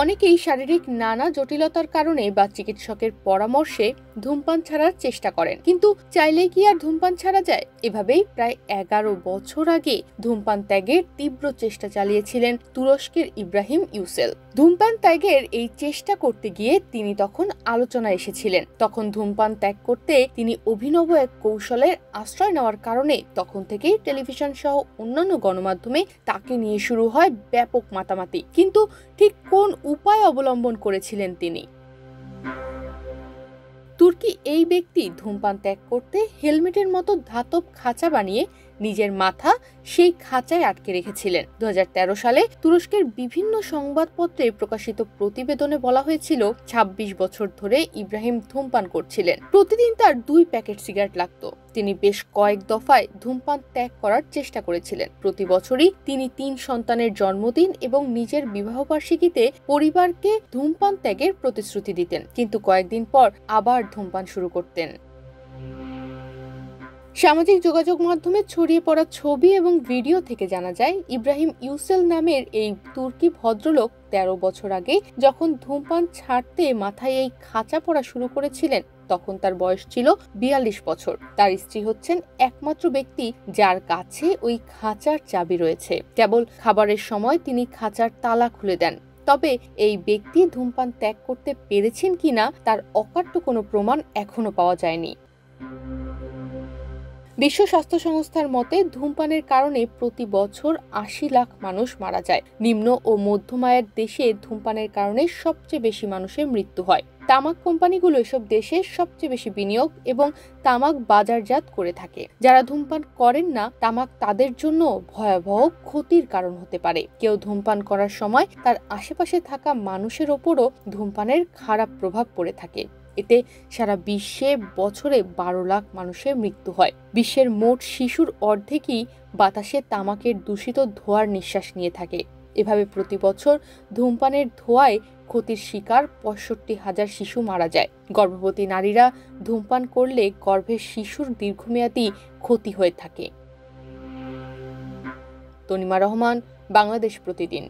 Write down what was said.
অনেকেই শারীরিক নানা জটিলতার কারণে বা চিকিৎসকের পরামর্শে ধূমপান ছাড়ার চেষ্টা করেন, কিন্তু চাইলেই কি আর ধূমপান ছাড়া যায়? এভাবেই প্রায় 11 বছর আগে ধূমপান ত্যাগের তীব্র চেষ্টা চালিয়েছিলেন তুরস্কের ইব্রাহিম ইউসেল। ধূমপান ত্যাগের এই চেষ্টা করতে গিয়ে তিনি তখন আলোচনায় এসেছিলেন। তখন ধূমপান ত্যাগ করতে তিনি অভিনব এক কৌশলের আশ্রয় নেওয়ার কারণে তখন থেকেই টেলিভিশন সহ অন্যান্য গণমাধ্যমে তাকে নিয়ে শুরু হয় ব্যাপক মাতামাতি। কিন্তু ঠিক কোন উপায় অবলম্বন করেছিলেন তিনি? তুর্কি এই ব্যক্তি ধূমপান ত্যাগ করতে হেলমেটের মতো ধাতব খাঁচা বানিয়ে নিজের মাথা সেই খাঁচায় আটকে রেখেছিলেন। 2013 সালে তুরস্কের বিভিন্ন সংবাদপত্রে প্রকাশিত প্রতিবেদনে বলা হয়েছিল 26 বছর ধরে ইব্রাহিম ধূমপান করছিলেন। প্রতিদিন তার 2 প্যাকেট সিগারেট লাগতো। তিনি বেশ কয়েক দফায় ধূমপান ত্যাগ করার চেষ্টা করেছিলেন। প্রতি বছরই তিনি 3 সন্তানের জন্মদিন এবং নিজের বিবাহবার্ষিকীতে পরিবারকে ধূমপান ত্যাগের প্রতিশ্রুতি দিতেন, কিন্তু কয়েকদিন পর আবার ধূমপান শুরু করতেন। সামাজিক যোগাযোগ মাধ্যমে ছড়িয়ে পড়া ছবি এবং ভিডিও থেকে জানা যায়, ইব্রাহিম ইউসেল নামের এই তুর্কি ভদ্রলোক 13 বছর আগে যখন ধূমপান ছাড়তে মাথায় এই খাঁচা পরা শুরু করেছিলেন, তখন তার বয়স ছিল 42 বছর। তার স্ত্রী হচ্ছেন একমাত্র ব্যক্তি যার কাছে ওই খাঁচার চাবি রয়েছে। কেবল খাবারের সময় তিনি খাঁচার তালা খুলে দেন। তবে এই ব্যক্তি ধূমপান ত্যাগ করতে পেরেছেন কিনা তার অকাট্য কোনো প্রমাণ এখনো পাওয়া যায়নি। বিশ্ব স্বাস্থ্য সংস্থার মতে ধূমপানের কারণে প্রতি বছর 80 লাখ মানুষ মারা যায়। নিম্ন ও মধ্যম আয়ের দেশে ধূমপানের কারণে সবচেয়ে বেশি মানুষের মৃত্যু হয়। তামাক কোম্পানিগুলো এসব দেশে সবচেয়ে বেশি বিনিয়োগ এবং তামাক বাজারজাত করে থাকে। যারা ধূমপান করেন না, তামাক তাদের জন্য ভয়াবহ ক্ষতির কারণ হতে পারে। কেউ ধূমপান করার সময় তার আশেপাশে থাকা মানুষের ওপরও ধূমপানের খারাপ প্রভাব পড়ে থাকে। এতে সারা বিশ্বে বছরে 12 লাখ মানুষের মৃত্যু হয়। বিশ্বের মোট শিশুর অর্ধেকই বাতাসে তামাকের দূষিত ধোঁয়ার নিঃশ্বাস নিয়ে থাকে। এভাবে প্রতি বছর ধূমপানের ধোঁয়ায় ক্ষতির শিকার 65,000 শিশু মারা যায়। গর্ভবতী নারীরা ধূমপান করলে গর্ভের শিশুর দীর্ঘমেয়াদী ক্ষতি হয়ে থাকে। তনিমা রহমান, বাংলাদেশ প্রতিদিন।